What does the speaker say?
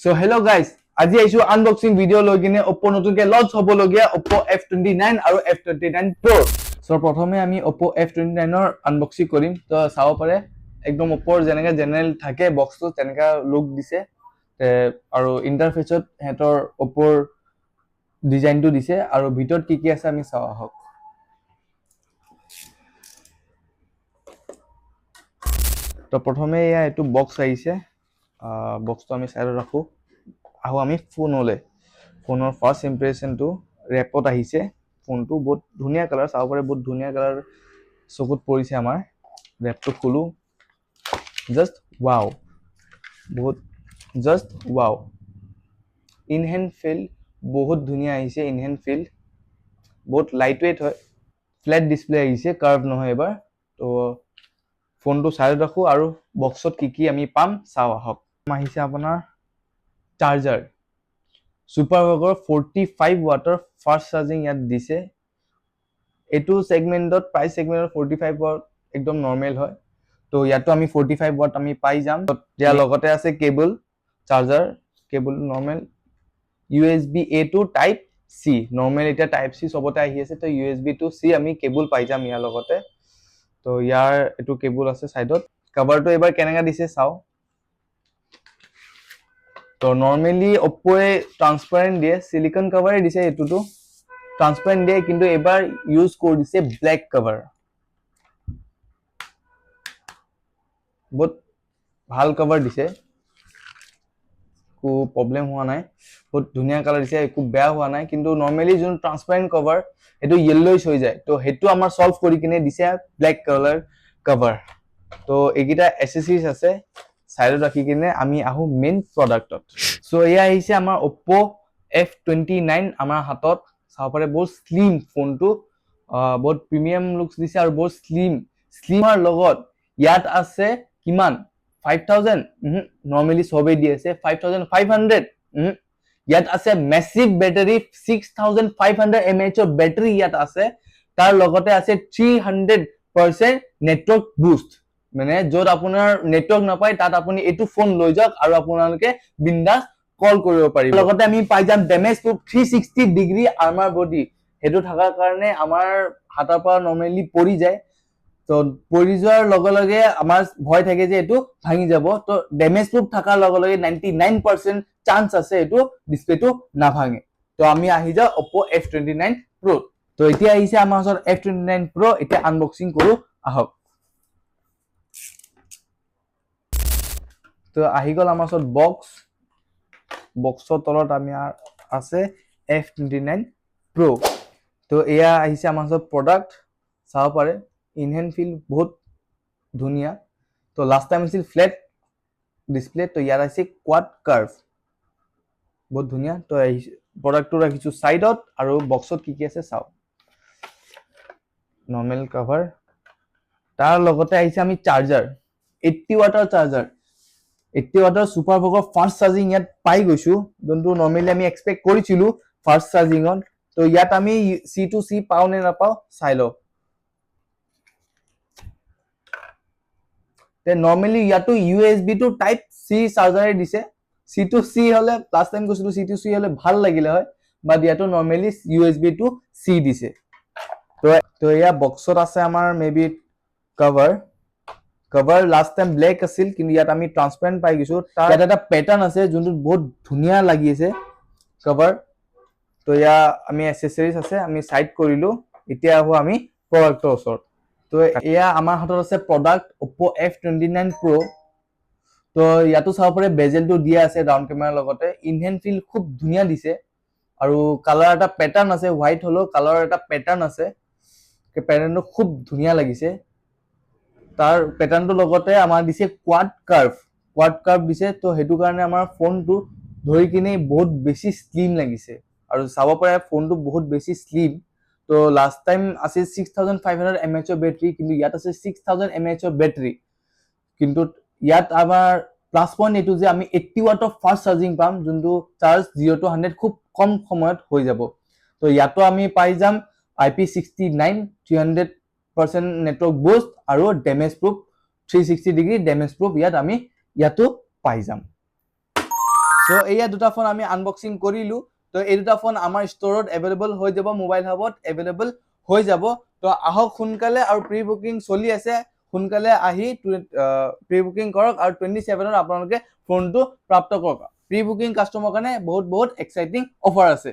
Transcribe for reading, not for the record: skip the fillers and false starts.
So hello guys, আজি আইছো unboxing video লৈ কিনে Oppo নতুনকে লঞ্চ হ'ব লগিয়া Oppo F29 আৰু F29 Pro। সো প্ৰথমে আমি Oppo F29 ৰ আনবক্সিং কৰিম। তো চাও পাৰে একদম Oppo জেনেকা জেনাৰেল থাকে বক্সটো তেনেকা লুক দিছে আৰু ইন্টাৰফেসত হেতৰ Oppo ডিজাইনটো দিছে আৰু ভিতৰত কি আছে আমি চাও আহক। তো প্ৰথমে এয়া এটো বক্স আহিছে। বক্সটো আমি সাইডত ৰাখো। আহো আমি ফোনলে। ফোনৰ ফাৰ্স্ট ইমপ্ৰেশন টু ৰেপত আহিছে। ফোনটো বহুত ধুনিয়া কালাৰ, চাও পাৰে বহুত ধুনিয়া কালাৰ চকুত পৰিছে আমাৰ। ৰেপটো খুলো। জাস্ট ওয়াও, বহুত just wow. In hand feel বহুত ধুনিয়া আহিছে। ইন হ্যান্ড ফিল বহুত লাইট ওয়েট হয়। ফ্ল্যাট ডিসপ্লে আহিছে, কার্ভ নহয় এবাৰ। তো ফোনটো সাইডত ৰাখো আৰু বক্সত কি আমি পাম চাও আহক। আহিছে আপোনাৰ চাৰ্জাৰ। সুপাৰভাগৰ 45 ওয়াটৰ ফাস্ট চার্জিং ইয়াত দিছে। এটো সেগমেন্টত প্রাইস সেগমেন্টত 45 ওয়াট একদম নরমাল হয়। তো ইয়াতো আমি 45 ওয়াট আমি পাই যাম। ইয়াৰ লগতে আছে cable, charger cable normal USB A to Type C। Normal এটা Type C সবতে আহি আছে, তো USB to C আমি কেবল পাই যাম ইয়াৰ লগতে। তো ইয়াৰ এটো কেবল আছে সাইডত। কভাৰটো এবাৰ কেনেকা দিছে চাও। তো নরমালি Oppo এ ট্রান্সপারেন্ট দিয়ে, সিলিকন কভারে দিছে। এটুটো ট্রান্সপারেন্ট দিয়ে, কিন্তু এবার ইউজ করে দিছে ব্ল্যাক কভার। বহুত ভাল কভার দিছে, কো প্রবলেম হওয়া নাই। বহুত ধুনিয়া কালার দিছে, একো বেয়া হওয়া নাই। কিন্তু নরমালি যোন ট্রান্সপারেন্ট কভার এটো ইয়েলোইশ হৈ যায়, তো হেতু আমাৰ সলভ কৰি কিনে দিছে ব্ল্যাক কালার কভার। তো এগিটা এসেসরিজ আছে সাইডত রাখি কিনে আমি আহো মেইন প্রোডাক্টত। সো এয়া আহিছে আমাৰ Oppo F29 আমাৰ হাতত। চাও পাৰে বহুত স্লিম ফোনটো, বহুত প্ৰিমিয়াম লুকস দিছে আৰু বহুত স্লিমাৰ লগত ইয়াত আছে কিমান 5000 নৰমালি সবে দিয়েছে 5500 ইয়াত আছে ম্যাসিভ ব্যাটাৰি 6500 mAh ৰ ব্যাটাৰি ইয়াত আছে। তাৰ লগতে আছে 300% নেটৱৰ্ক বুস্ট। মানে যত আপোনাৰ নেটৱৰ্ক নাপায় তাত আপুনি এটো ফোন লৈ যাওক আৰু আপোনালোকে বিন্দাস কল কৰিব পাৰিব। লগতে আমি পাই যাম ড্যামেজ প্ৰুফ 360 ডিগ্ৰি আৰ্মাৰ বডি। হেতু থাকাৰ কাৰণে আমাৰ হাতৰ পৰা নৰমালি পৰি যায়। তো পৰি যোৱাৰ লগে লগে আমাৰ ভয় থাকে যে এটো ভাঙি যাব। তো ড্যামেজ প্ৰুফ থাকাৰ লগে লগে 99% চান্স আছে এটো ডিসপ্লেটো না ভাঙে। তো আমি আহি যাও Oppo F29 Pro। তো এতিয়া আহিছে আমাৰ ওচৰত F29 Pro। এতিয়া আনবক্সিং কৰো আহক। তো আহি গল আমাৰ ওচৰত বক্স। বক্সৰ তলত আমি আছে F29 Pro। তো এয়া আহিছে আমাৰ ওচৰত প্ৰডাক্ট। চাও পারে ইন হ্যান্ড ফিল বহুত ধুনিয়া। তো লাস্ট টাইম আছিল ফ্ল্যাট ডিসপ্লে, তো ইয়ার আছে কোয়াড কার্ভ, বহুত ধুনিয়া। তো প্রোডাক্টটো রাখিছো সাইডত আৰু বক্সত কি আছে চাও। নৰমাল কভাৰ, তাৰ লগতে আহিছে আমি চাৰ্জাৰ 80 ওয়াটৰ চাৰ্জাৰ। 80 ওয়াটৰ সুপাৰভাগৰ ফাস্ট চাৰ্জিং ইয়াত পাই গৈছো, যোনটো নৰমালি আমি এক্সপেক্ট কৰিছিলো ফাস্ট চার্জিংত। তো ইয়াত আমি C to C পাও নে নাপাও চাই লও। তে নরমালি ইয়াতো USB to Type C চার্জারে দিছে। C to C হলে লাস্ট টাইম কৈছিলো C to C হলে ভাল লাগিলে হয়, বাট ইয়াতো নরমালি USB to C দিছে। তো এয়া বক্সত আছে আমাৰ maybe cover last time black আছিল, কিন্তু ইয়াত আমি ট্রান্সপারেন্ট পাই গৈছো। তাত এটা প্যাটার্ন আছে যোনটো বহুত ধুনিয়া লাগি আছে কভার। তো ইয়া আমি এসেসরিজ আছে আমি সাইড কৰিলো। এতিয়া আহো আমি প্ৰডাক্টৰ ওচৰত। তো এয়া আমাৰ হাতত আছে প্ৰডাক্ট Oppo F29 Pro। তো ইয়াতো চাও পাৰে বেজেলটো দিয়া আছে ডাউন ক্যামেৰাৰ লগতে। ইন হ্যান্ড ফিল খুব ধুনিয়া দিছে আৰু কালাৰ এটা প্যাটাৰ্ন আছে, হোয়াইট হলো কালাৰ এটা প্যাটাৰ্ন আছে। প্যাটাৰ্নটো খুব ধুনিয়া লাগিছে। তাৰ প্যাটাৰ্নটো লগতে আমাৰ দিছে কোয়াড কাৰ্ভ দিছে। তো হেতু কাৰণে আমাৰ ফোনটো ধৰি কিনে বহুত বেছি স্লিম লাগিছে আৰু চাব পাৰে ফোনটো বহুত বেছি স্লিম। তো লাস্ট টাইম আছে 6500 mAh ৰ ব্যাটাৰি, কিন্তু ইয়াত আছে 6000 mAh ৰ ব্যাটাৰি। কিন্তু ইয়াত আমাৰ প্লাস পয়েন্ট এটো যে আমি 80 ওয়াটৰ ফাস্ট চার্জিং পাম, যোনটো চার্জ 0 to 100 খুব কম সময়ত হৈ যাব। তো ইয়াতো আমি পাই যাম IP69 300% নেটৱৰ্ক বুস্ট আৰু damage proof 360 degree damage proof ইয়াত আমি ইয়াতো পাই যাম। তো এইয়া দুটা ফোন আমি আনবক্সিং কৰিলো তো এই দুটা ফোন আমাৰ ষ্টৰত এভেইলেবল হৈ যাব মোবাইল হাবত এভেইলেবল হৈ যাব তো আহক সোনকালে আৰু প্ৰি বুকিং চলি আছে সোনকালে আহি প্ৰি বুকিং কৰক আৰু 27ত আপোনালোকে ফোনটো প্ৰাপ্ত কৰক প্ৰি বুকিং কাষ্টমাৰ কাৰণে বহুত বহুত এক্সাইটিং অফাৰ আছে